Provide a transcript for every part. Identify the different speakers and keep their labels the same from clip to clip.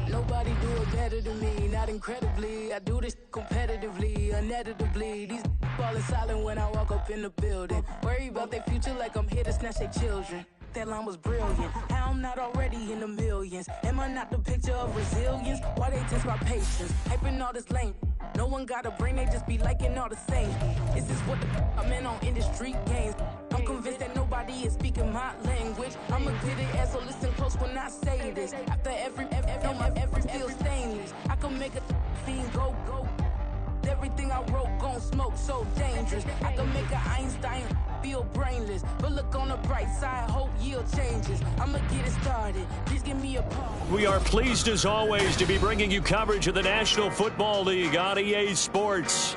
Speaker 1: Nobody do it better than me, not incredibly. I do this competitively, uneditably. These falling silent when I walk up in the building. Worry about their future like I'm here to snatch their children. That line was brilliant. How I'm not already in the millions? Am I not the picture of resilience? Why they test my patience? Hyping all this lame. No one got a brain, they just be liking all the same. Is this what the I'm in on industry games? I'm convinced that nobody is speaking my language. I'ma get it as so listen close when I say this. After every feel stainless. I can make a scene go. Everything I wrote gon' smoke so dangerous. I can make an Einstein feel brainless. But look on the bright side, hope yield changes. I'ma get it started. Please give me a pause.
Speaker 2: We are pleased as always to be bringing you coverage of the National Football League on EA Sports.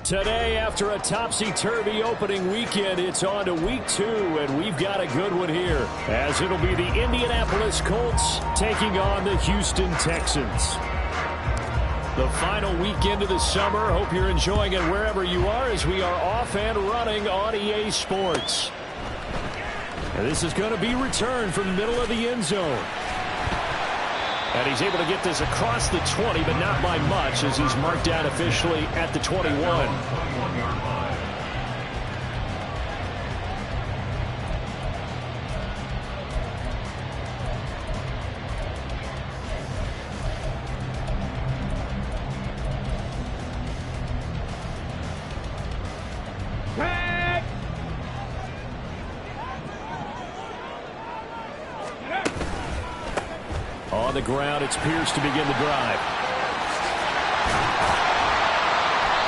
Speaker 2: Today, after a topsy-turvy opening weekend, it's on to week 2, and we've got a good one here, as it'll be the Indianapolis Colts taking on the Houston Texans. The final weekend of the summer. Hope you're enjoying it wherever you are as we are off and running on EA Sports. And this is going to be returned from the middle of the end zone. And he's able to get this across the 20, but not by much as he's marked down officially at the 21. On the ground, it's Pierce to begin the drive.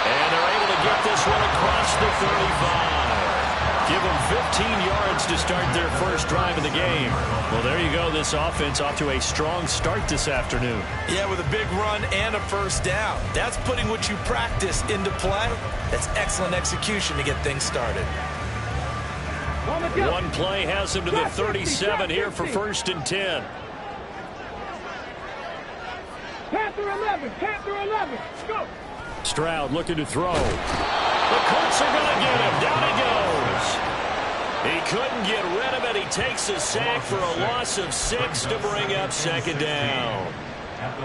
Speaker 2: And they're able to get this one across the 35. Give them 15 yards to start their first drive of the game. Well, there you go. This offense off to a strong start this afternoon.
Speaker 3: Yeah, with a big run and a first down. That's putting what you practice into play. That's excellent execution to get things started.
Speaker 2: One play has him to the 37 here for 1st and 10.
Speaker 4: Panther 11, Panther 11, go!
Speaker 2: Stroud looking to throw. The Colts are going to get him. Down he goes. He couldn't get rid of it. He takes a sack for a loss of 6 to bring up 2nd down.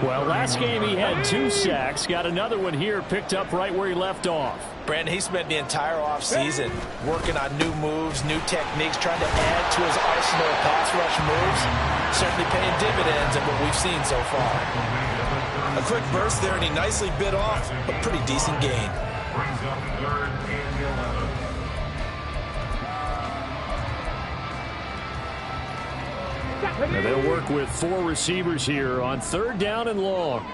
Speaker 2: Well, last game he had 2 sacks. Got another one here, picked up right where he left off.
Speaker 3: Brandon, he spent the entire offseason working on new moves, new techniques, trying to add to his arsenal of pass rush moves. Certainly paying dividends in what we've seen so far. A quick burst there, and he nicely bit off a pretty decent gain.
Speaker 2: Now they'll work with 4 receivers here on 3rd down and long.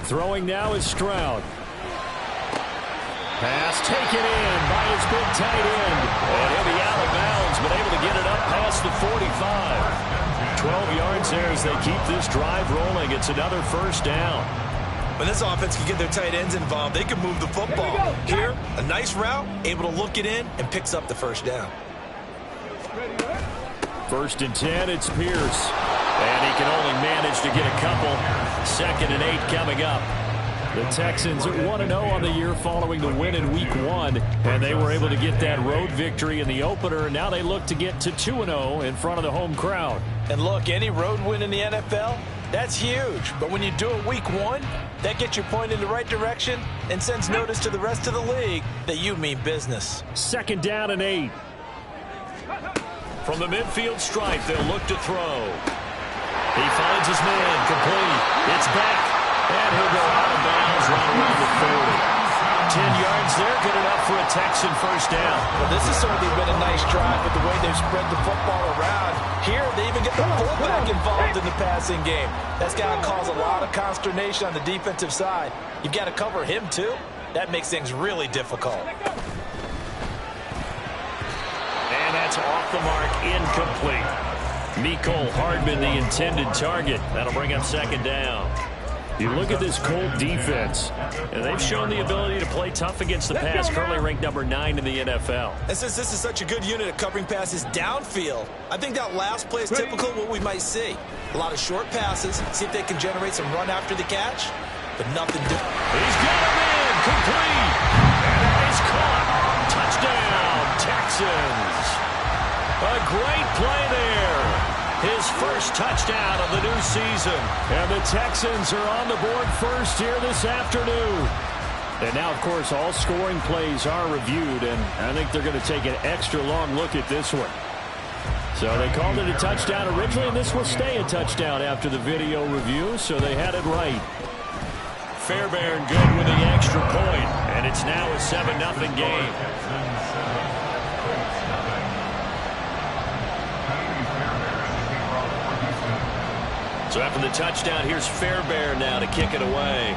Speaker 2: Throwing now is Stroud. Pass taken in by his big tight end. And he'll be out of bounds, but able to get it up past the 45. 12 yards there as they keep this drive rolling. It's another 1st down.
Speaker 3: When this offense can get their tight ends involved, they can move the football. Here, a nice route, able to look it in, and picks up the 1st down.
Speaker 2: 1st and 10, it's Pierce. And he can only manage to get a couple. 2nd and 8 coming up. The Texans 1-0 on the year following the win in Week 1, and they were able to get that road victory in the opener. Now they look to get to 2-0 in front of the home crowd.
Speaker 3: And look, any road win in the NFL, that's huge. But when you do it Week 1, that gets you pointed in the right direction and sends notice to the rest of the league that you mean business.
Speaker 2: 2nd down and 8. From the midfield stripe, they'll look to throw. He finds his man, complete. It's back. And he'll go out of bounds right around the 40. 10 yards there, good enough for a Texan 1st down.
Speaker 3: Well, this has certainly been a nice drive with the way they've spread the football around. Here, they even get the fullback involved in the passing game. That's got to cause a lot of consternation on the defensive side. You've got to cover him, too. That makes things really difficult.
Speaker 2: And that's off the mark, incomplete. Mecole Hardman, the intended target. That'll bring up 2nd down. You look at this Colt defense, and they've shown the ability to play tough against the pass, currently ranked number 9 in the NFL.
Speaker 3: And since this is such a good unit at covering passes downfield, I think that last play is typical of what we might see. A lot of short passes, see if they can generate some run after the catch, but nothing different.
Speaker 2: He's got him in, complete, and that is caught. Touchdown. Texans. A great play there. His first touchdown of the new season. And the Texans are on the board first here this afternoon. And now, of course, all scoring plays are reviewed, and I think they're going to take an extra long look at this one. So they called it a touchdown originally, and this will stay a touchdown after the video review, so they had it right. Fairbairn good with the extra point, and it's now a 7-0 game. So after the touchdown, here's Fairbairn now to kick it away.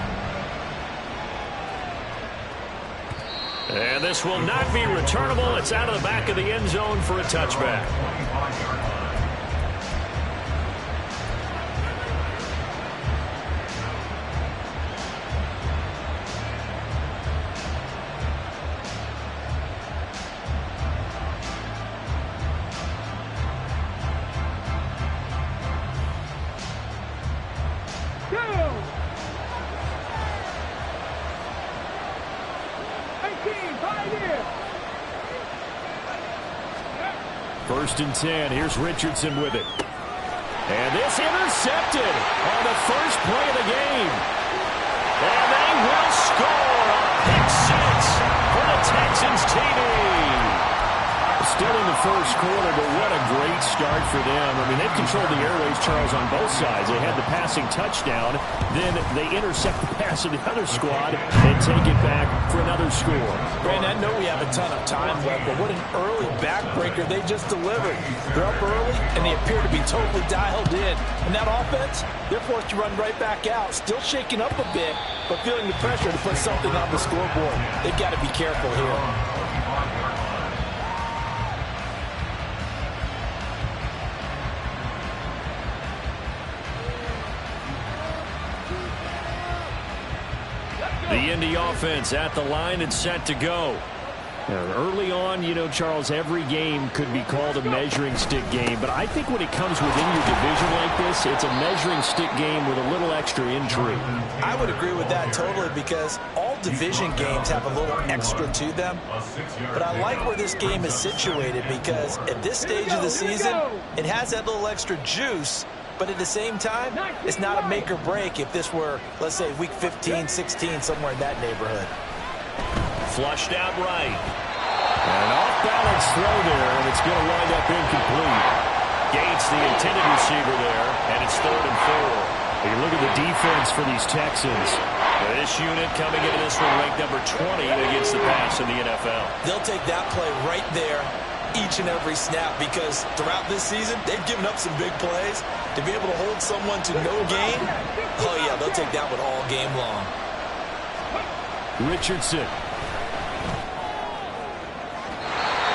Speaker 2: And this will not be returnable. It's out of the back of the end zone for a touchback. First and 10. Here's Richardson with it. And this intercepted on the first play of the game. And they will score a pick six for the Texans TD. Still in the first quarter, but what a great start for them. I mean, they've controlled the airways, Charles, on both sides. They had the passing touchdown. Then they intercept the pass of the other squad and take it back for another score.
Speaker 3: Brandon, I know we have a ton of time left, but what an early backbreaker they just delivered. They're up early, and they appear to be totally dialed in. And that offense, they're forced to run right back out. Still shaking up a bit, but feeling the pressure to put something on the scoreboard. They've got to be careful here.
Speaker 2: The Indy offense at the line and set to go. Early on, you know, Charles, every game could be called a measuring stick game. But I think when it comes within your division like this, it's a measuring stick game with a little extra intrigue.
Speaker 3: I would agree with that totally, because all division games have a little extra to them. But I like where this game is situated, because at this stage of the season, it has that little extra juice. But at the same time, it's not a make or break if this were, let's say, week 15, 16, somewhere in that neighborhood.
Speaker 2: Flushed out right. An off-balance throw there, and it's going to wind up incomplete. Gates the intended receiver there, and it's 3rd and 4. You look at the defense for these Texans. This unit coming into this one ranked number 20 against the pass in the NFL.
Speaker 3: They'll take that play right there each and every snap, because throughout this season, they've given up some big plays. To be able to hold someone to no gain, oh yeah, they'll take that one all game long.
Speaker 2: Richardson.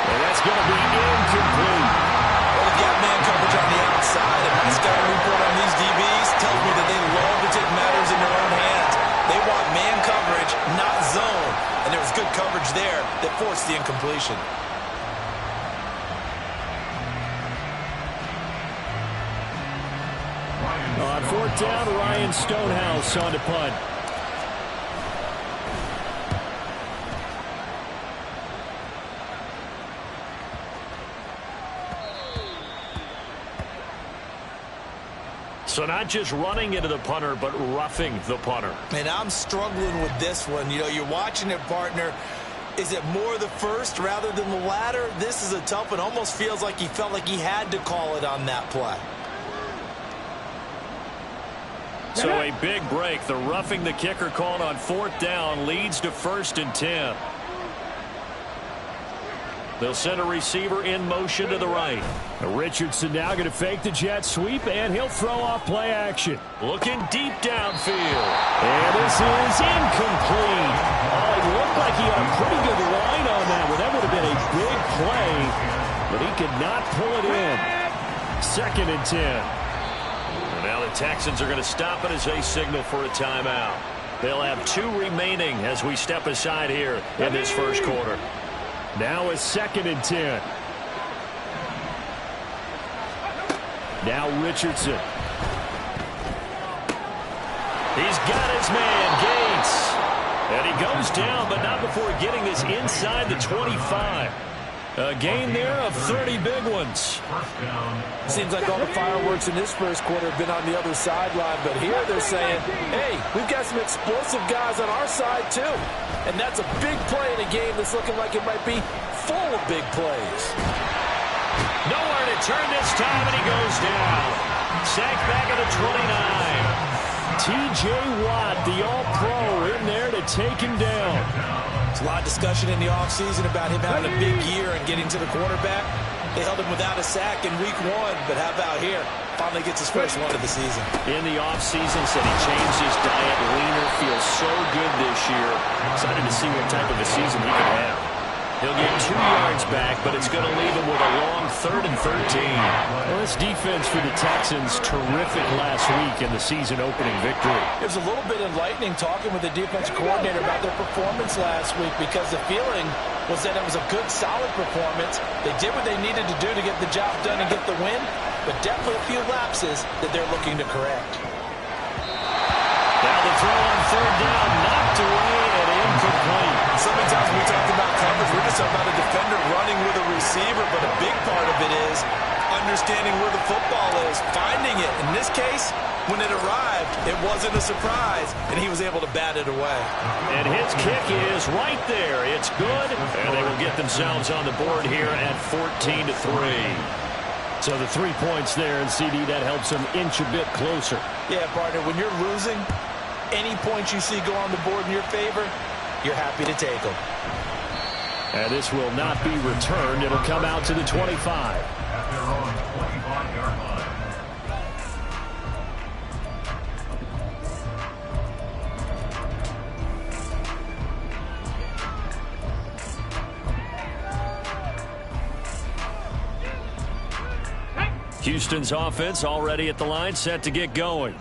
Speaker 2: And that's going to be incomplete.
Speaker 3: Well, they've got man coverage on the outside, and my scouting report on these DBs tells me that they love to take matters in their own hands. They want man coverage, not zone. And there was good coverage there that forced the incompletion.
Speaker 2: On 4th down, Ryan Stonehouse on to punt. So not just running into the punter, but roughing the punter.
Speaker 3: And I'm struggling with this one. You know, you're watching it, partner. Is it more the first rather than the latter? This is a tough one. Almost feels like he felt like he had to call it on that play.
Speaker 2: So a big break. The roughing the kicker called on 4th down leads to 1st and 10. They'll send a receiver in motion to the right. Richardson now going to fake the jet sweep, and he'll throw off play action. Looking deep downfield. And this is incomplete. Oh, it looked like he had a pretty good line on that one. That would have been a big play, but he could not pull it in. 2nd and 10. Now the Texans are going to stop it as they signal for a timeout. They'll have 2 remaining as we step aside here in this first quarter. Now a 2nd and 10. Now Richardson. He's got his man, Gates. And he goes down, but not before getting this inside the 25. A gain there of 30 big ones.
Speaker 3: Seems like all the fireworks in this first quarter have been on the other sideline, but here they're saying, hey, we've got some explosive guys on our side too. And that's a big play in a game that's looking like it might be full of big plays.
Speaker 2: Nowhere to turn this time, and he goes down. Sacked back at the 29. T.J. Watt, the All-Pro, in there to take him down.
Speaker 3: There's a lot of discussion in the offseason about him having a big year and getting to the quarterback. They held him without a sack in week 1, but how about here? Finally gets his first one of the season.
Speaker 2: In the offseason, said he changed his diet, leaner, feels so good this year. Excited to see what type of a season he can have. He'll get 2 yards back, but it's going to leave him with a long 3rd and 13. Well, this defense for the Texans, terrific last week in the season-opening victory.
Speaker 3: It was a little bit enlightening talking with the defensive coordinator about their performance last week because the feeling was that it was a good, solid performance. They did what they needed to do to get the job done and get the win, but definitely a few lapses that they're looking to correct.
Speaker 2: Now the throw on 3rd down, knocked away and incomplete.
Speaker 3: So many times when we talk about coverage, we're just talking about a defender running with a receiver, but a big part of it is understanding where the football is, finding it. In this case, when it arrived, it wasn't a surprise, and he was able to bat it away.
Speaker 2: And his kick is right there. It's good, and they will get themselves on the board here at 14-3. So the 3 points there, and CD, that helps them inch a bit closer.
Speaker 3: Yeah, partner, when you're losing, any points you see go on the board in your favor, you're happy to take them.
Speaker 2: And this will not be returned. It'll come out to the 25. Houston's offense already at the line, set to get going.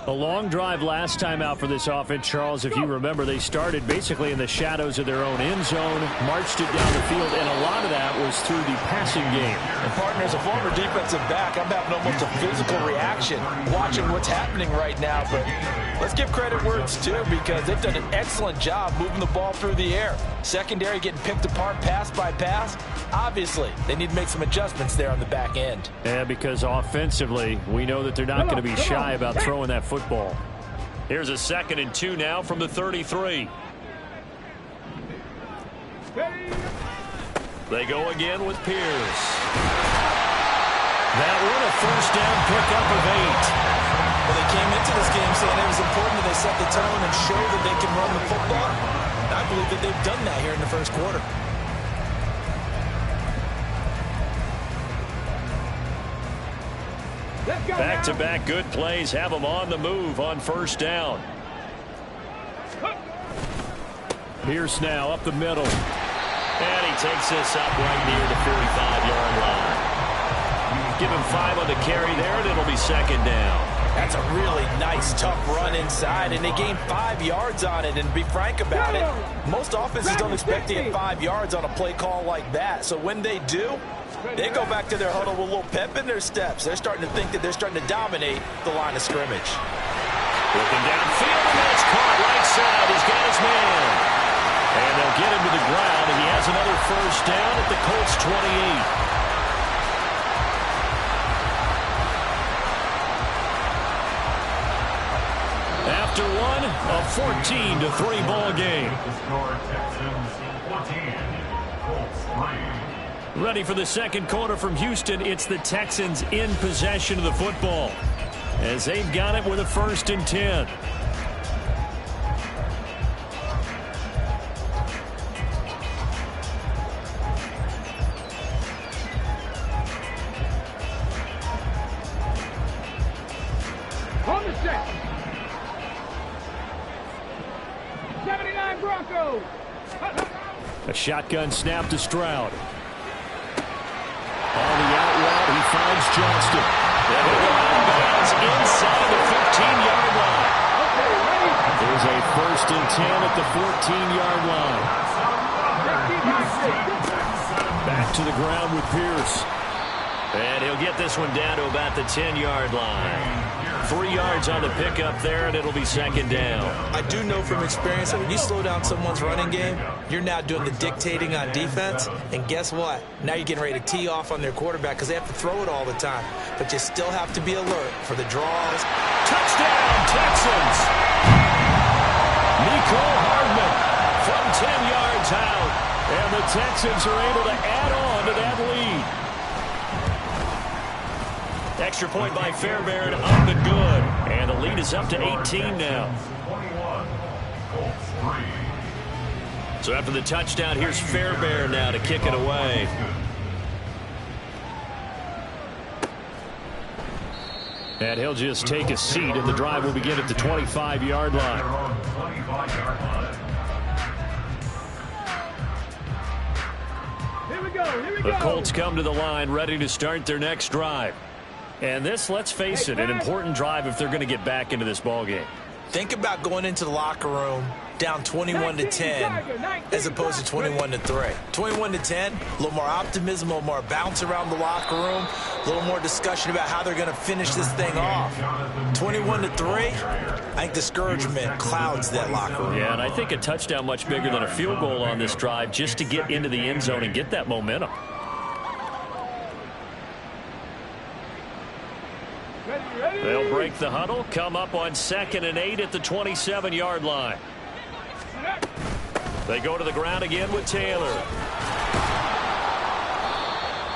Speaker 2: A long drive last time out for this offense, Charles. If you remember, they started basically in the shadows of their own end zone, marched it down the field, and a lot of that was through the passing game.
Speaker 3: And partner, as a former defensive back, I'm having almost a physical reaction watching what's happening right now. But let's give credit where it's due because they've done an excellent job moving the ball through the air. Secondary getting picked apart pass by pass. Obviously, they need to make some adjustments there on the back end.
Speaker 2: Yeah, because offensively, we know that they're not going to be shy about throwing that football. Here's a 2nd and 2 now from the 33. They go again with Pierce. That one, a 1st down pickup of 8.
Speaker 3: Well, they came into this game saying it was important that they set the tone and show that they can run the football. And I believe that they've done that here in the first quarter.
Speaker 2: Back-to-back good plays have them on the move on 1st down. Pierce now up the middle. And he takes this up right near the 45-yard line. Give him 5 on the carry there, and it'll be 2nd down.
Speaker 3: That's a really nice, tough run inside, and they gained 5 yards on it. And to be frank about it, most offenses don't expect to get 5 yards on a play call like that. So when they do, they go back to their huddle with a little pep in their steps. They're starting to think that they're starting to dominate the line of scrimmage.
Speaker 2: Looking downfield, and that's caught right side. He's got his man. And they'll get him to the ground, and he has another 1st down at the Colts 28. After one, a 14-3 ball game. Ready for the 2nd quarter from Houston. It's the Texans in possession of the football as they've got it with a 1st and 10.
Speaker 4: On the set. 79 Broncos.
Speaker 2: A shotgun snap to Stroud. On the out route, he finds Johnston. And he'll go out of bounds inside the 15-yard line. There's a 1st and 10 at the 14-yard line. Back to the ground with Pierce. And he'll get this one down to about the 10-yard line. 3 yards on the pickup there, and it'll be second down.
Speaker 3: I do know from experience that when you slow down someone's running game, you're now doing the dictating on defense. And guess what? Now you're getting ready to tee off on their quarterback because they have to throw it all the time. But you still have to be alert for the draws.
Speaker 2: Touchdown, Texans! Nicole Hardman from 10 yards out. And the Texans are able to add on to that lead. Extra point by Fairbairn, up and good. And the lead is up to 18 now. So after the touchdown, here's Fairbairn now to kick it away. And he'll just take a seat, and the drive will begin at the 25-yard line. The Colts come to the line, ready to start their next drive. And this, let's face it, an important drive if they're going to get back into this ballgame.
Speaker 3: Think about going into the locker room down 21-10 as opposed to 21-3. 21-10, a little more optimism, a little more bounce around the locker room, a little more discussion about how they're going to finish this thing off. 21-3, I think discouragement clouds that locker room.
Speaker 2: Yeah, and I think a touchdown much bigger than a field goal on this drive just to get into the end zone and get that momentum. They'll break the huddle, come up on 2nd and 8 at the 27-yard line. They go to the ground again with Taylor.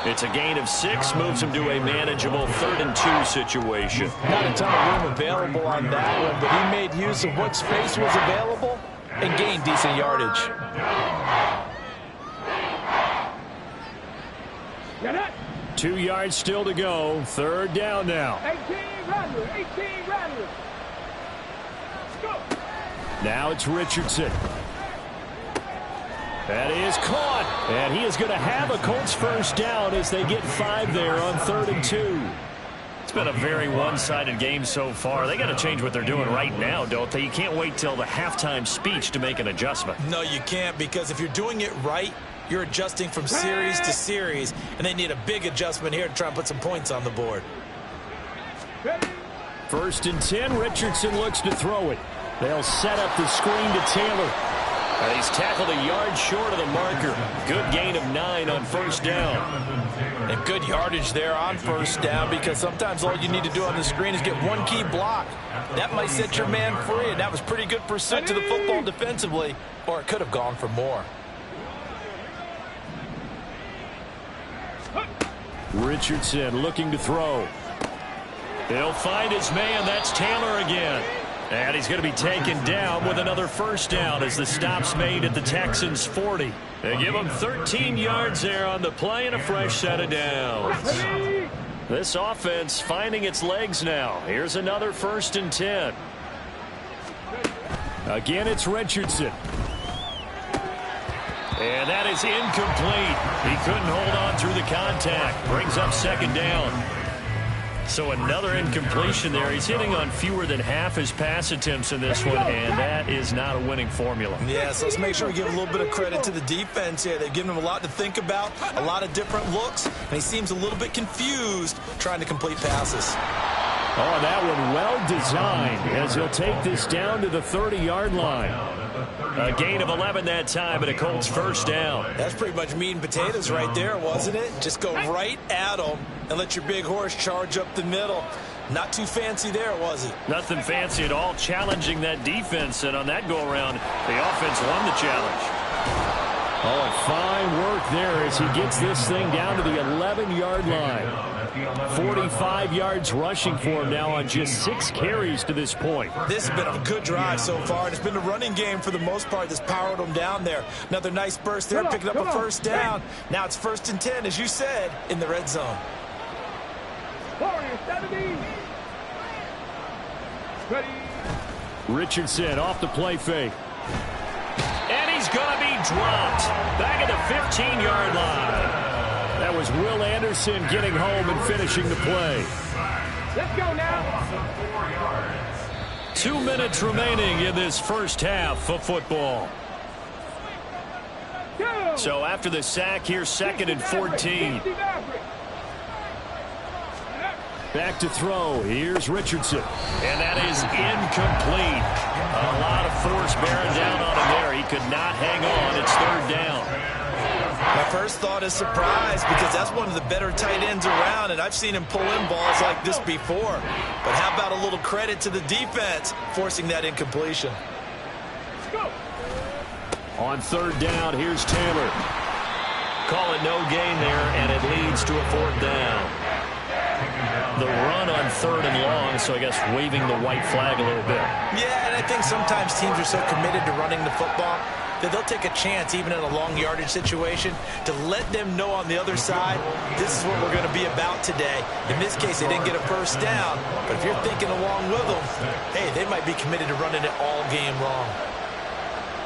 Speaker 2: It's a gain of 6, moves him to a manageable 3rd and 2 situation.
Speaker 3: Not a ton of room available on that one, but he made use of what space was available and gained decent yardage.
Speaker 4: Got it.
Speaker 2: 2 yards still to go. 3rd down now.
Speaker 4: 18 Rattler. Go.
Speaker 2: Now it's Richardson. That is caught. And he is going to have a Colts first down as they get 5 there on 3rd and 2. It's been a very one-sided game so far. They got to change what they're doing right now, don't they? You can't wait till the halftime speech to make an adjustment.
Speaker 3: No, you can't, because if you're doing it right, you're adjusting from series to series, and they need a big adjustment here to try and put some points on the board.
Speaker 2: 1st and 10, Richardson looks to throw it. They'll set up the screen to Taylor. And he's tackled a yard short of the marker. Good gain of 9 on 1st down.
Speaker 3: And good yardage there on 1st down, because sometimes all you need to do on the screen is get one key block. That might set your man free, and that was pretty good pursuit to the football defensively, or it could have gone for more.
Speaker 2: Richardson looking to throw. He'll find his man. That's Taylor again. And he's going to be taken down with another 1st down as the stop's made at the Texans' 40. They give him 13 yards there on the play and a fresh set of downs. This offense finding its legs now. Here's another 1st and 10. Again, it's Richardson. And that is incomplete. He couldn't hold on through the contact. Brings up 2nd down. So another incompletion there. He's hitting on fewer than half his pass attempts in this one, and that is not a winning formula.
Speaker 3: Yeah, so let's make sure we give a little bit of credit to the defense here. They've given him a lot to think about, a lot of different looks, and he seems a little bit confused trying to complete passes.
Speaker 2: Oh, that one well designed as he'll take this down to the 30-yard line. A gain of 11 that time, and a Colts 1st down.
Speaker 3: That's pretty much meat and potatoes right there, wasn't it? Just go right at them and let your big horse charge up the middle. Not too fancy there, was it?
Speaker 2: Nothing fancy at all, challenging that defense, and on that go-around, the offense won the challenge. Oh, and fine work there as he gets this thing down to the 11-yard line. 45 yards rushing for him now on just 6 carries to this point.
Speaker 3: This has been a good drive so far. It's been a running game for the most part that's powered them down there. Another nice burst there, picking up a 1st down. Now it's 1st and 10, as you said, in the red zone.
Speaker 2: Richardson off the play fake. And he's going to be dropped back at the 15-yard line. That was Will Anderson getting home and finishing the play.
Speaker 4: Let's go now.
Speaker 2: 2 minutes remaining in this 1st half of football. So after the sack, here's 2nd and 14. Back to throw. Here's Richardson. And that is incomplete. A lot of force bearing down on him there. He could not hang on. It's third down.
Speaker 3: My first thought is surprise, because that's one of the better tight ends around, and I've seen him pull in balls like this before. But how about a little credit to the defense forcing that incompletion?
Speaker 2: On third down, here's Taylor. Call it no gain there, and it leads to a fourth down. The run on third and long, so I guess waving the white flag a little bit.
Speaker 3: Yeah, and I think sometimes teams are so committed to running the football that they'll take a chance, even in a long yardage situation, to let them know on the other side, this is what we're going to be about today. In this case, they didn't get a first down, but if you're thinking along with them, hey, they might be committed to running it all game long.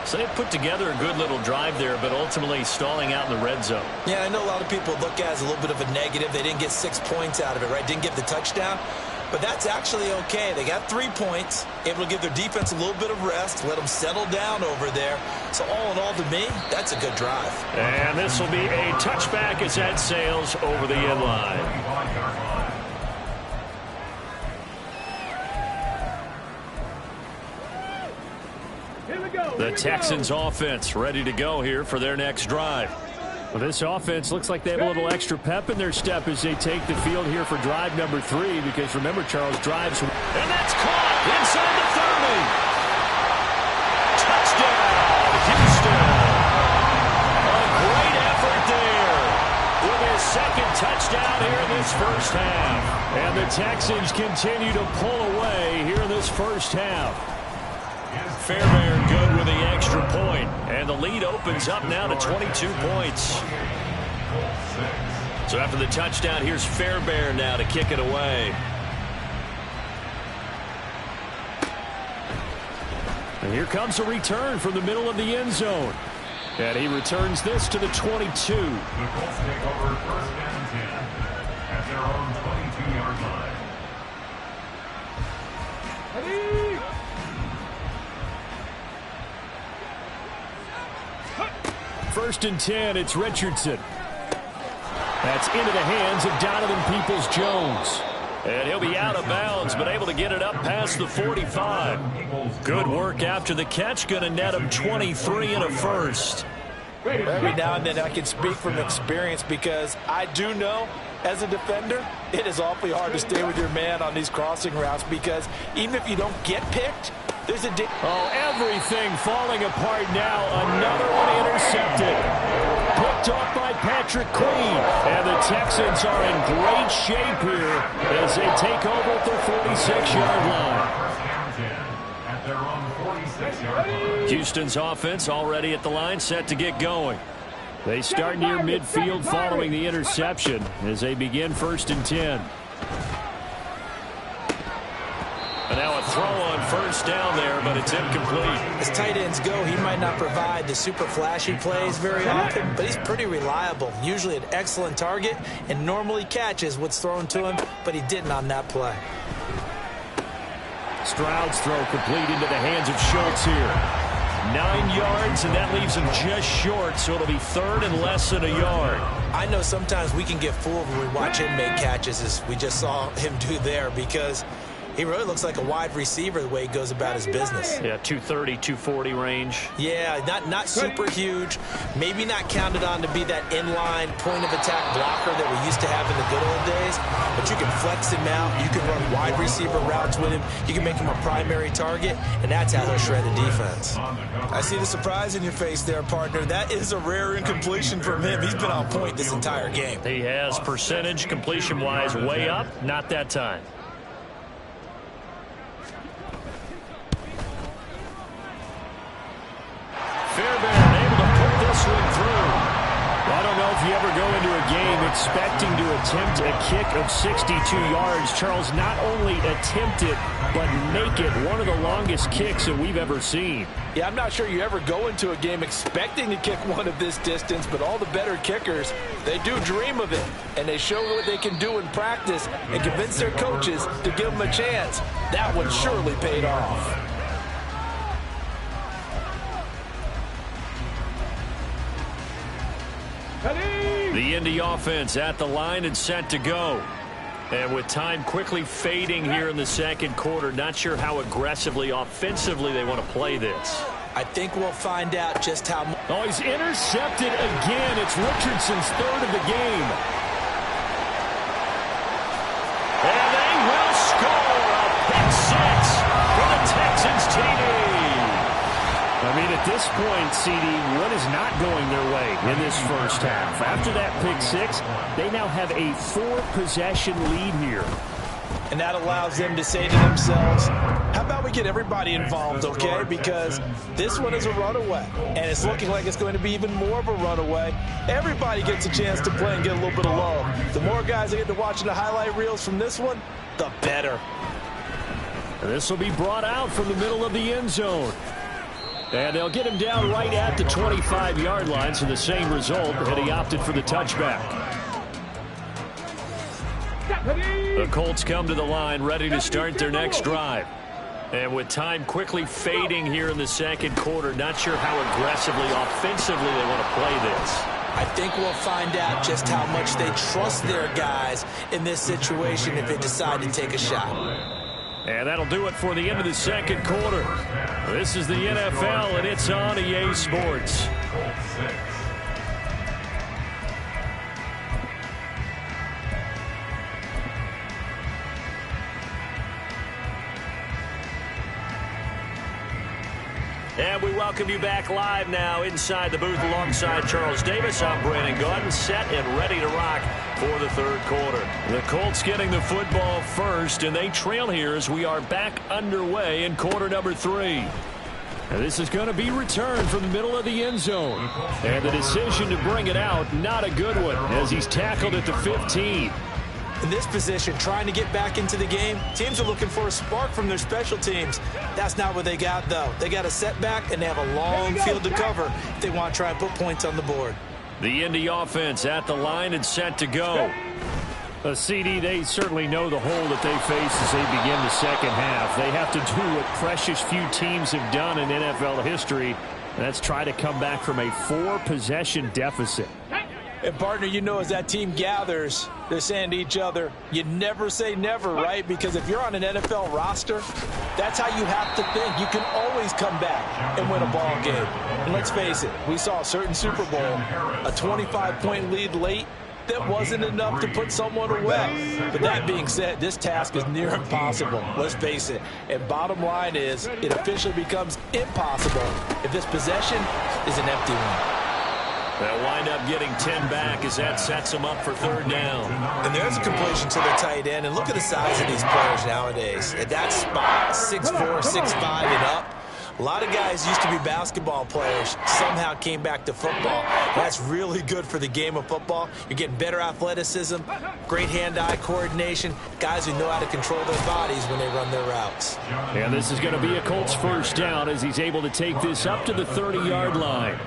Speaker 2: So they put together a good little drive there, but ultimately stalling out in the red zone.
Speaker 3: Yeah, I know a lot of people look at it as a little bit of a negative. They didn't get 6 points out of it, right? Didn't get the touchdown. But that's actually okay. They got 3 points, able to give their defense a little bit of rest, let them settle down over there. So all in all, to me, that's a good drive.
Speaker 2: And this will be a touchback as that sails over the end line. The Texans offense ready to go here for their next drive. Well, this offense looks like they have a little extra pep in their step as they take the field here for drive number 3, because remember, Charles, drives. And that's caught inside the 30. Touchdown, Houston. A great effort there with his second touchdown here in this first half. And the Texans continue to pull away here in this first half. Fairbairn good with the extra point, and the lead opens up now to 22 points. So after the touchdown, here's Fairbairn now to kick it away. And here comes a return from the middle of the end zone. And he returns this to the 22.
Speaker 5: The Colts take over first and 10 at their own 22-yard line.
Speaker 2: First and 10, it's Richardson. That's into the hands of Donovan Peoples-Jones. And he'll be out of bounds, but able to get it up past the 45. Good work after the catch, going to net him 23 and a first.
Speaker 3: Every now and then I can speak from experience, because I do know, as a defender, it is awfully hard to stay with your man on these crossing routes, because even if you don't get picked, there's a...
Speaker 2: everything falling apart now. Another one intercepted. Picked off by Patrick Queen. And the Texans are in great shape here as they take over at their 46-yard line. Houston's offense already at the line, set to get going. They start near midfield following the interception as they begin first and 10. And now a throw on first down there, but it's incomplete.
Speaker 3: As tight ends go, he might not provide the super flashy plays very often, but he's pretty reliable. Usually an excellent target, and normally catches what's thrown to him, but he didn't on that play.
Speaker 2: Stroud's throw complete into the hands of Schultz here. 9 yards, and that leaves him just short, so it'll be third and less than a yard.
Speaker 3: I know sometimes we can get fooled when we watch him make catches, as we just saw him do there, because he really looks like a wide receiver the way he goes about his business.
Speaker 2: Yeah, 230, 240 range.
Speaker 3: Yeah, not super huge. Maybe not counted on to be that inline point-of-attack blocker that we used to have in the good old days. But you can flex him out. You can run wide receiver routes with him. You can make him a primary target, and that's how he'll shred the defense. I see the surprise in your face there, partner. That is a rare incompletion from him. He's been on point this entire game.
Speaker 2: He has percentage completion-wise way up. Not that time. Fairbairn able to put this one through. I don't know if you ever go into a game expecting to attempt a kick of 62 yards. Charles, not only attempt it, but make it one of the longest kicks that we've ever seen.
Speaker 3: Yeah, I'm not sure you ever go into a game expecting to kick one of this distance, but all the better kickers, they do dream of it, and they show what they can do in practice and convince their coaches to give them a chance. That one surely paid off.
Speaker 2: The Indy offense at the line and set to go. And with time quickly fading here in the second quarter, not sure how aggressively, offensively they want to play this.
Speaker 3: I think we'll find out just how much.
Speaker 2: Oh, he's intercepted again. It's Richardson's third of the game. And they will score a pick six for the Texans TD. I mean, at this point, CD, what is not going their way in this first half? After that pick six, they now have a 4-possession lead here.
Speaker 3: And that allows them to say to themselves, how about we get everybody involved, okay? Because this one is a runaway, and it's looking like it's going to be even more of a runaway. Everybody gets a chance to play and get a little bit of love. The more guys that get to watching the highlight reels from this one, the better.
Speaker 2: This will be brought out from the middle of the end zone. And they'll get him down right at the 25-yard line, so the same result, and he opted for the touchback. The Colts come to the line, ready to start their next drive. And with time quickly fading here in the second quarter, not sure how aggressively, offensively they want to play this.
Speaker 3: I think we'll find out just how much they trust their guys in this situation if they decide to take a shot.
Speaker 2: And that'll do it for the end of the second quarter. This is the NFL, and it's on EA Sports. And we welcome you back live now inside the booth alongside Charles Davis. I'm Brandon Gaudin, set and ready to rock for the third quarter. The Colts getting the football first, and they trail here as we are back underway in quarter number 3. And this is going to be returned from the middle of the end zone. And the decision to bring it out, not a good one, as he's tackled at the 15.
Speaker 3: In this position, trying to get back into the game, teams are looking for a spark from their special teams. That's not what they got, though. They got a setback, and they have a long field to cover if they want to try and put points on the board.
Speaker 2: The Indy offense at the line and set to go. CD, they certainly know the hole that they face as they begin the second half. They have to do what precious few teams have done in NFL history, and that's try to come back from a 4-possession deficit.
Speaker 3: And, partner, you know, as that team gathers, they're saying to each other, you never say never, right? Because if you're on an NFL roster, that's how you have to think. You can always come back and win a ball game. And let's face it, we saw a certain Super Bowl, a 25-point lead late. That wasn't enough to put someone away. But that being said, this task is near impossible. Let's face it. And bottom line is, it officially becomes impossible if this possession is an empty one.
Speaker 2: They'll wind up getting 10 back as that sets them up for third down.
Speaker 3: And there's a completion to the tight end. And look at the size of these players nowadays. At that spot, 6'4", 6'5", and up. A lot of guys used to be basketball players, somehow came back to football. That's really good for the game of football. You're getting better athleticism, great hand-eye coordination, guys who know how to control their bodies when they run their routes.
Speaker 2: And this is going to be a Colts first down as he's able to take this up to the 30-yard line.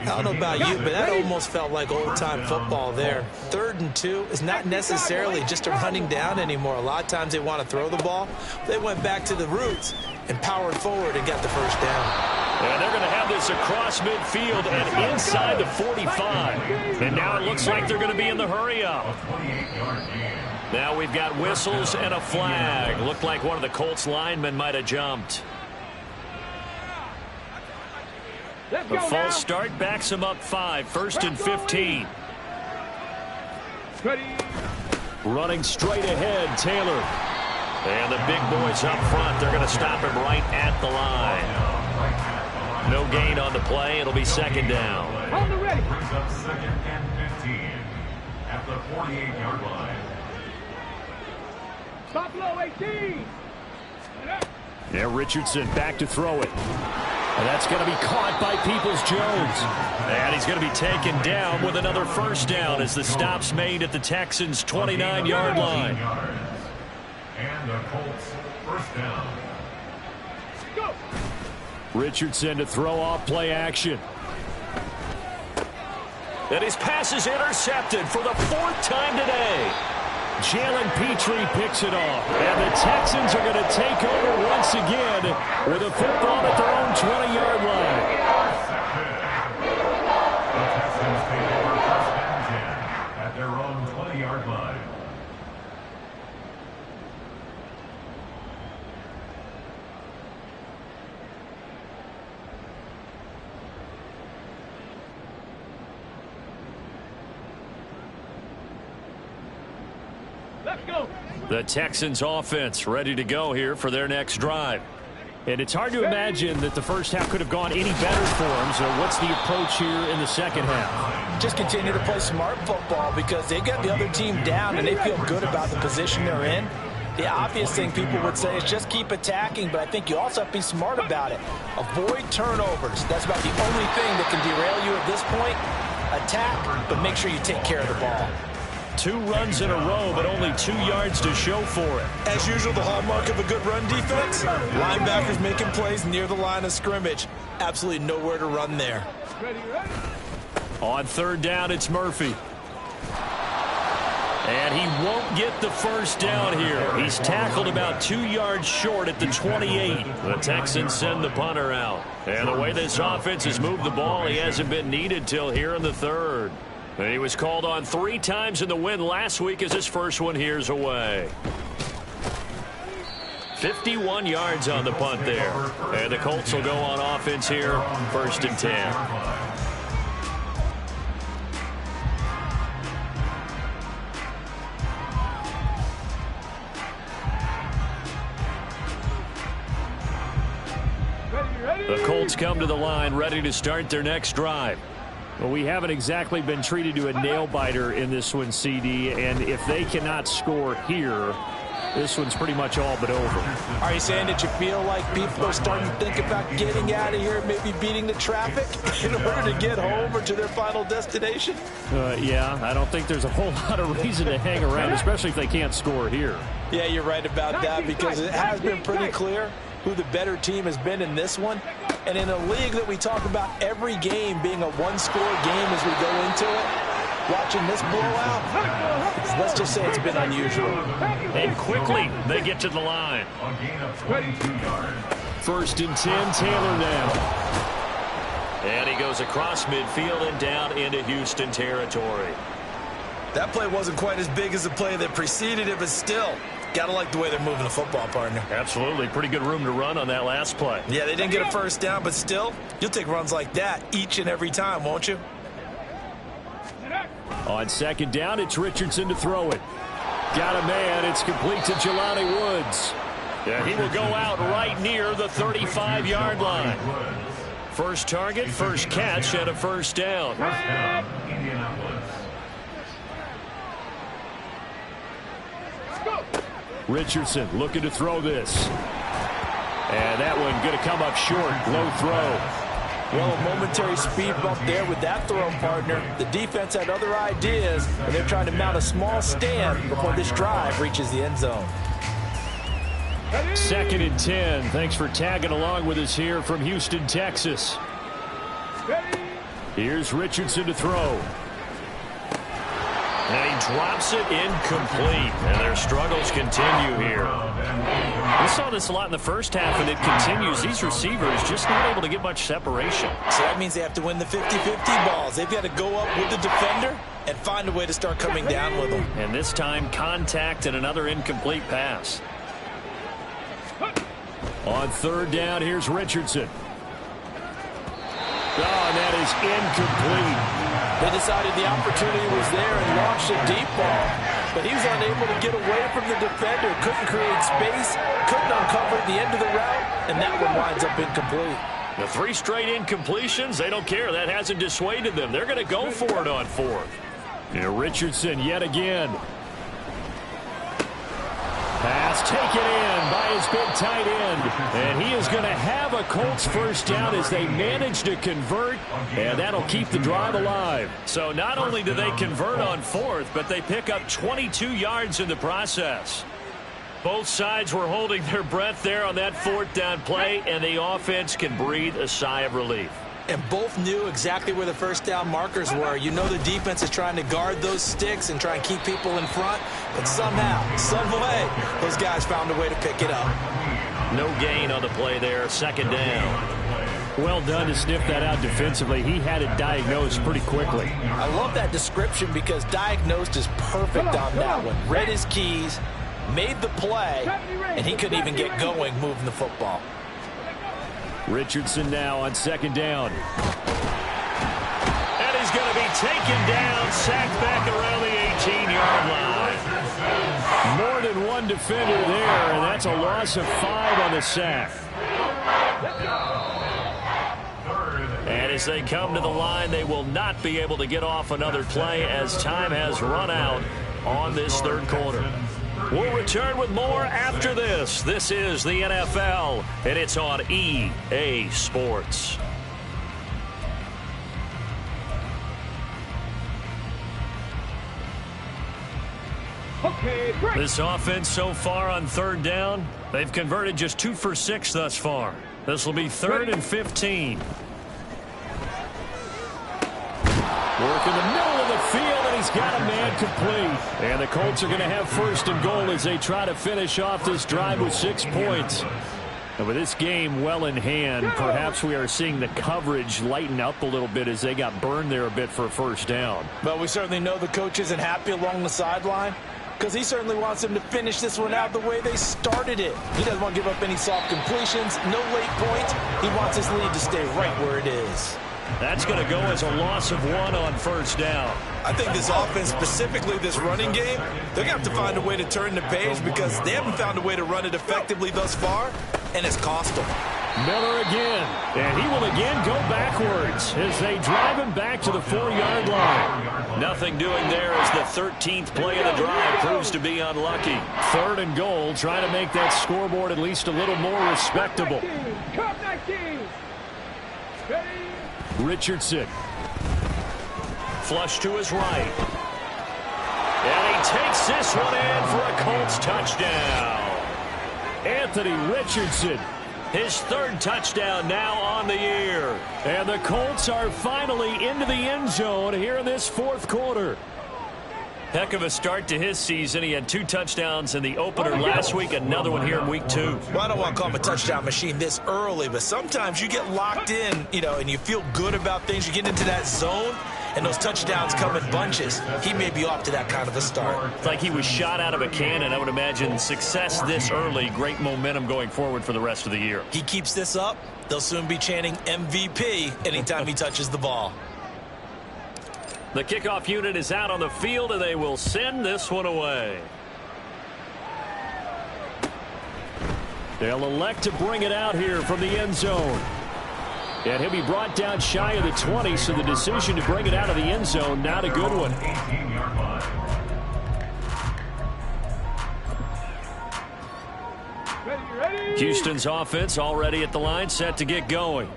Speaker 3: I don't know about you, but that almost felt like old-time football there. 3rd and 2 is not necessarily just a running down anymore. A lot of times they want to throw the ball. They went back to the roots and powered forward and got the first down.
Speaker 2: And they're going to have this across midfield and inside the 45. And now it looks like they're going to be in the hurry-up. Now we've got whistles and a flag. Looked like one of the Colts linemen might have jumped. The false start backs him up 5, 1st and 15. Running straight ahead, Taylor. And the big boys up front, they're going to stop him right at the line. No gain on the play. It'll be second down.
Speaker 5: On the ready. Brings up 2nd and 15 at the 48-yard line.
Speaker 4: Stop low, 18.
Speaker 2: Yeah, Richardson back to throw it. And that's going to be caught by Peoples-Jones. And he's going to be taken down with another first down as the stop's made at the Texans' 29-yard line.
Speaker 5: And the Colts first down.
Speaker 2: Richardson to throw off play action. And his pass is intercepted for the 4th time today. Jalen Petrie picks it off. And the Texans are going to take over once again with a football at their own 20-yard line.
Speaker 5: The Texans take over 1st and 10 at their own 20-yard line.
Speaker 2: The Texans offense ready to go here for their next drive. And it's hard to imagine that the first half could have gone any better for them. So what's the approach here in the second half?
Speaker 3: Just continue to play smart football because they got the other team down and they feel good about the position they're in. The obvious thing people would say is just keep attacking, but I think you also have to be smart about it. Avoid turnovers. That's about the only thing that can derail you at this point. Attack, but make sure you take care of the ball.
Speaker 2: 2 runs in a row, but only 2 yards to show for it.
Speaker 3: As usual, the hallmark of a good run defense, linebackers making plays near the line of scrimmage. Absolutely nowhere to run there.
Speaker 2: On third down, it's Murphy. And he won't get the first down here. He's tackled about 2 yards short at the 28. The Texans send the punter out. And the way this offense has moved the ball, he hasn't been needed till here in the third. And he was called on 3 times in the win last week as his first one here's away. 51 yards on the punt there. And the Colts will go on offense here, 1st and 10. The Colts come to the line ready to start their next drive. Well, we haven't exactly been treated to a nail-biter in this one, CD, and if they cannot score here, this one's pretty much all but over.
Speaker 3: Are you saying that you feel like people are starting to think about getting out of here, maybe beating the traffic in order to get home or to their final destination?
Speaker 2: Yeah, I don't think there's a whole lot of reason to hang around, especially if they can't score here.
Speaker 3: Yeah, you're right about that because it has been pretty clear who the better team has been in this one. And in a league that we talk about every game being a one-score game as we go into it, watching this blowout, let's just say it's been unusual.
Speaker 2: And quickly, they get to the line.
Speaker 5: A gain of 22 yards.
Speaker 2: 1st and 10, Taylor now. And he goes across midfield and down into Houston territory.
Speaker 3: That play wasn't quite as big as the play that preceded it, but still, got to like the way they're moving the football, partner.
Speaker 2: Absolutely. Pretty good room to run on that last play.
Speaker 3: Yeah, they didn't get a first down, but still, you'll take runs like that each and every time, won't you?
Speaker 2: On 2nd down, it's Richardson to throw it. Got a man. It's complete to Jelani Woods. Yeah, he will go out right near the 35-yard line. First target, first catch, and a first down.
Speaker 5: First down, Indianapolis.
Speaker 2: Richardson looking to throw this. And that one going to come up short. Low throw.
Speaker 3: Well, a momentary speed bump there with that throw, partner. The defense had other ideas, and they're trying to mount a small stand before this drive reaches the end zone.
Speaker 2: 2nd and 10. Thanks for tagging along with us here from Houston, Texas. Here's Richardson to throw. And he drops it incomplete. And their struggles continue here. We saw this a lot in the first half, and it continues. These receivers just not able to get much separation.
Speaker 3: So that means they have to win the 50-50 balls. They've got to go up with the defender and find a way to start coming down with them.
Speaker 2: And this time, contact and another incomplete pass. On 3rd down, here's Richardson. Oh, and that is incomplete.
Speaker 3: They decided the opportunity was there and launched a deep ball. But he was unable to get away from the defender. Couldn't create space. Couldn't uncover the end of the route. And that one winds up incomplete.
Speaker 2: The 3 straight incompletions, they don't care. That hasn't dissuaded them. They're going to go for it on 4th. And Richardson yet again. Pass taken in by his big tight end. And he is going to have a Colts first down as they manage to convert. And that'll keep the drive alive. So not only do they convert on 4th, but they pick up 22 yards in the process. Both sides were holding their breath there on that 4th down play, and the offense can breathe a sigh of relief.
Speaker 3: And both knew exactly where the first down markers were. You know the defense is trying to guard those sticks and try and keep people in front. But somehow, some way, those guys found a way to pick it up.
Speaker 2: No gain on the play there. 2nd down. Well done to sniff that out defensively. He had it diagnosed pretty quickly.
Speaker 3: I love that description because diagnosed is perfect on that one. Read his keys, made the play, and he couldn't even get going moving the football.
Speaker 2: Richardson now on 2nd down. And he's going to be taken down, sacked back around the 18-yard line. one defender there, and that's a loss of 5 on the sack. And as they come to the line, they will not be able to get off another play as time has run out on this third quarter. We'll return with more after this. This is the NFL, and it's on EA Sports.
Speaker 4: Okay, break.
Speaker 2: This offense so far on third down, they've converted just 2 for 6 thus far. This will be 3rd and 15. Work in the middle of the field, and he's got a man complete. And the Colts are going to have 1st and goal as they try to finish off this drive with 6 points. And with this game well in hand, perhaps we are seeing the coverage lighten up a little bit as they got burned there a bit for a 1st down.
Speaker 3: But we certainly know the coach isn't happy along the sideline, because he certainly wants them to finish this one out the way they started it. He doesn't want to give up any soft completions, no late points. He wants his lead to stay right where it is.
Speaker 2: That's going to go as a loss of 1 on 1st down.
Speaker 3: I think this offense, specifically this running game, they're going to have to find a way to turn the page because they haven't found a way to run it effectively thus far, and it's cost them.
Speaker 2: Miller again, and he will again go backwards as they drive him back to the 4-yard line. Nothing doing there as the 13th play of the drive proves to be unlucky. 3rd and goal, trying to make that scoreboard at least a little more respectable.
Speaker 4: Cut 19. Ready?
Speaker 2: Richardson. Flush to his right. And he takes this one in for a Colts touchdown. Anthony Richardson, his 3rd touchdown now on the year. And the Colts are finally into the end zone here in this 4th quarter. Heck of a start to his season. He had 2 touchdowns in the opener last week, another one here in week 2.
Speaker 3: Well, I don't want to call him a touchdown machine this early, but sometimes you get locked in, and you feel good about things. You get into that zone, and those touchdowns come in bunches. He may be off to that kind of a start.
Speaker 2: It's like he was shot out of a cannon. I would imagine success this early, great momentum going forward for the rest of the year.
Speaker 3: He keeps this up, they'll soon be chanting MVP anytime he touches the ball.
Speaker 2: The kickoff unit is out on the field, and they will send this one away. They'll elect to bring it out here from the end zone. And he'll be brought down shy of the 20, so the decision to bring it out of the end zone, not a good one.
Speaker 4: Ready?
Speaker 2: Houston's offense already at the line, set to get going.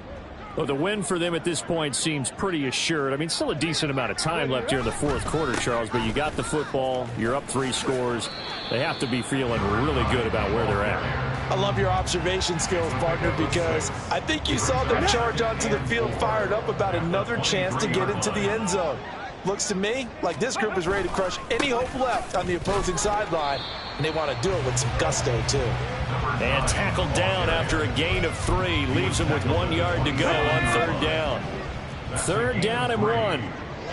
Speaker 2: Well, the win for them at this point seems pretty assured. I mean, still a decent amount of time left here in the 4th quarter, Charles, but you got the football, you're up 3 scores. They have to be feeling really good about where they're at.
Speaker 3: I love your observation skills, partner, because I think you saw them charge onto the field fired up about another chance to get into the end zone. Looks to me like this group is ready to crush any hope left on the opposing sideline, and they want to do it with some gusto, too.
Speaker 2: And tackled down after a gain of 3. Leaves him with 1 yard to go on 3rd down. 3rd down and 1.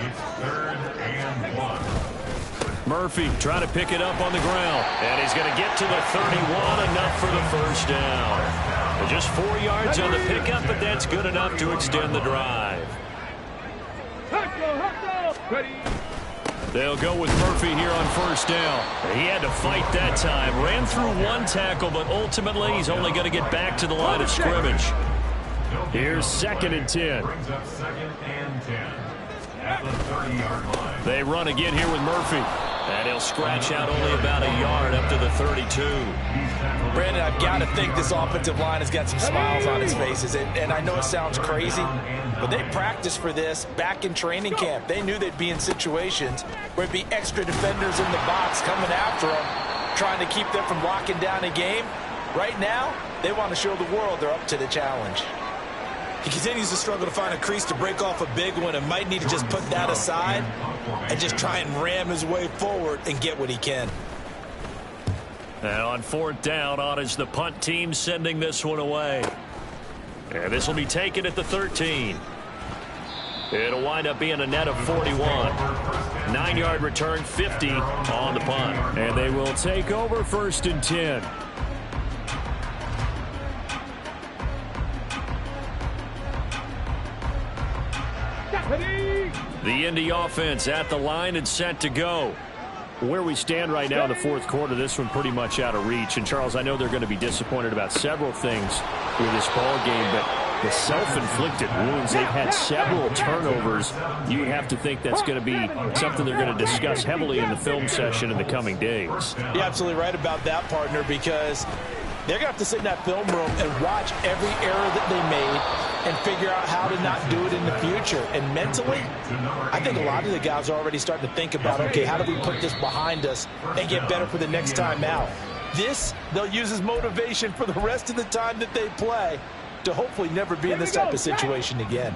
Speaker 5: It's 3rd and 1.
Speaker 2: Murphy trying to pick it up on the ground. And he's going to get to the 31, enough for the 1st down. Just 4 yards on the pickup, but that's good enough to extend the drive.
Speaker 4: Ready?
Speaker 2: They'll go with Murphy here on 1st down. He had to fight that time. Ran through 1 tackle, but ultimately he's only going to get back to the line of scrimmage. Here's 2nd and 10.
Speaker 5: Brings up 2nd and 10 at the 30-yard line.
Speaker 2: They run again here with Murphy. And he'll scratch out only about a yard up to the 32.
Speaker 3: Brandon, I've got to think this offensive line has got some smiles on its faces. And I know it sounds crazy, but they practiced for this back in training camp. They knew they'd be in situations where it'd be extra defenders in the box coming after them, trying to keep them from locking down a game. Right now, they want to show the world they're up to the challenge. He continues to struggle to find a crease to break off a big one and might need to just put that aside and just try and ram his way forward and get what he can.
Speaker 2: And on 4th down, on is the punt team sending this one away. And this will be taken at the 13. It'll wind up being a net of 41. 9-yard return, 50 on the punt. And they will take over 1st and 10. The Indy offense at the line and set to go. Where we stand right now in the fourth quarter, this one pretty much out of reach. And, Charles, I know they're going to be disappointed about several things with this ball game, but the self-inflicted wounds, they've had several turnovers. You have to think that's going to be something they're going to discuss heavily in the film session in the coming days.
Speaker 3: You're absolutely right about that, partner, because they're going to have to sit in that film room and watch every error that they made and figure out how to not do it in the future. And mentally, I think a lot of the guys are already starting to think about, okay, how do we put this behind us and get better for the next time out? This, they'll use as motivation for the rest of the time that they play to hopefully never be in this type of situation again.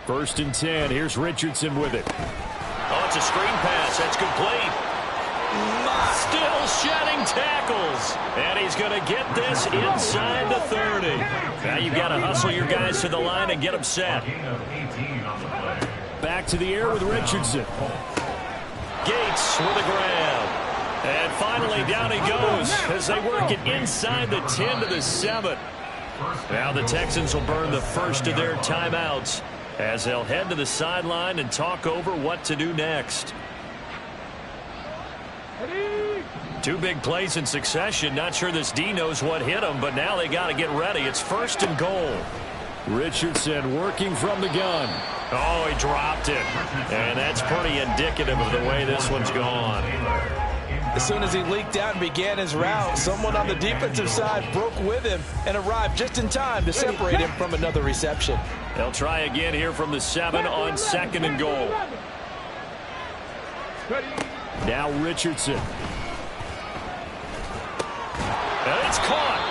Speaker 2: First and 10. Here's Richardson with it.
Speaker 6: Oh, it's a screen pass. That's complete.
Speaker 2: Still shedding tackles. And he's going to get this inside the 30. Now you've got to hustle your guys to the line and get them set. Back to the air with Richardson. Gates with a grab. And finally down he goes as they work it inside the 10 to the 7. Now the Texans will burn the first of their timeouts as they'll head to the sideline and talk over what to do next. Two big plays in succession. Not sure this D knows what hit him, but now they got to get ready. It's first and goal. Richardson working from the gun. Oh, he dropped it. And that's pretty indicative of the way this one's gone.
Speaker 3: As soon as he leaked out and began his route, someone on the defensive side broke with him and arrived just in time to separate him from another reception.
Speaker 2: They'll try again here from the 7 on second and goal. Now Richardson. And it's caught.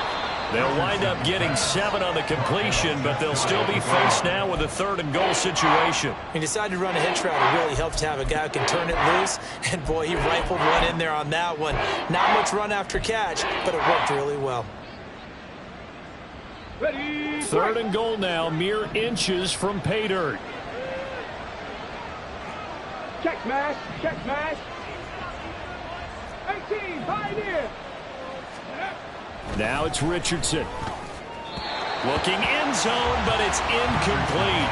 Speaker 2: They'll wind up getting 7 on the completion, but they'll still be faced now with a third and goal situation.
Speaker 3: He decided to run a hitch route. It really helps to have a guy who can turn it loose. And, boy, he rifled one in there on that one. Not much run after catch, but it worked really well.
Speaker 2: Third and goal now, mere inches from pay dirt.
Speaker 4: Check smash, check smash. 18, pioneer.
Speaker 2: Now it's Richardson. Looking end zone, but it's incomplete.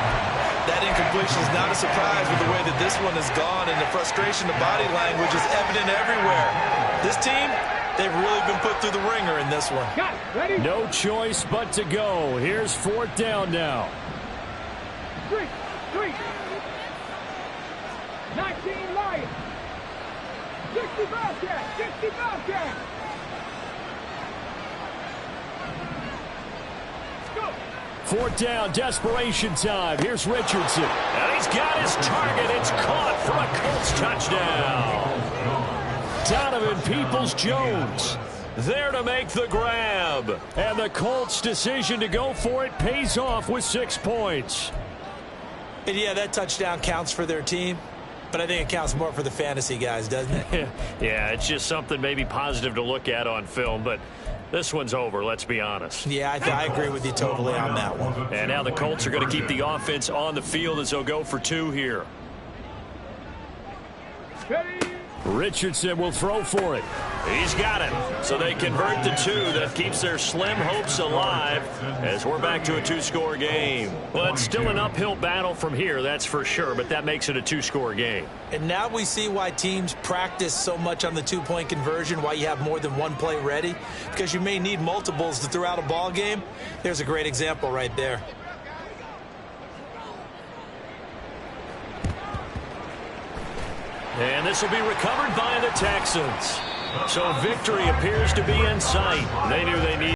Speaker 3: That incompletion is not a surprise with the way that this one has gone, and the frustration, the body language is evident everywhere. This team, they've really been put through the ringer in this one.
Speaker 4: Got it. Ready?
Speaker 2: No choice but to go. Here's fourth down now.
Speaker 4: 3. 19 Lions. 65 cat. 65 cat.
Speaker 2: Fourth down, desperation time. Here's Richardson. And he's got his target. It's caught for a Colts touchdown. Donovan Peoples-Jones there to make the grab. And the Colts' decision to go for it pays off with 6 points.
Speaker 3: And yeah, that touchdown counts for their team, but I think it counts more for the fantasy guys, doesn't it?
Speaker 2: Yeah, it's just something maybe positive to look at on film, but this one's over, let's be honest.
Speaker 3: Yeah, I agree with you totally on that one.
Speaker 2: And now the Colts are going to keep the offense on the field as they'll go for 2 here. Richardson will throw for it. He's got it. So they convert the 2. That keeps their slim hopes alive as we're back to a 2-score game. Well, it's still an uphill battle from here, that's for sure, but that makes it a 2-score game.
Speaker 3: And now we see why teams practice so much on the 2-point conversion, why you have more than one play ready, because you may need multiples to throw out a ball game. There's a great example right there.
Speaker 2: And this will be recovered by the Texans. So victory appears to be in sight. They knew they needed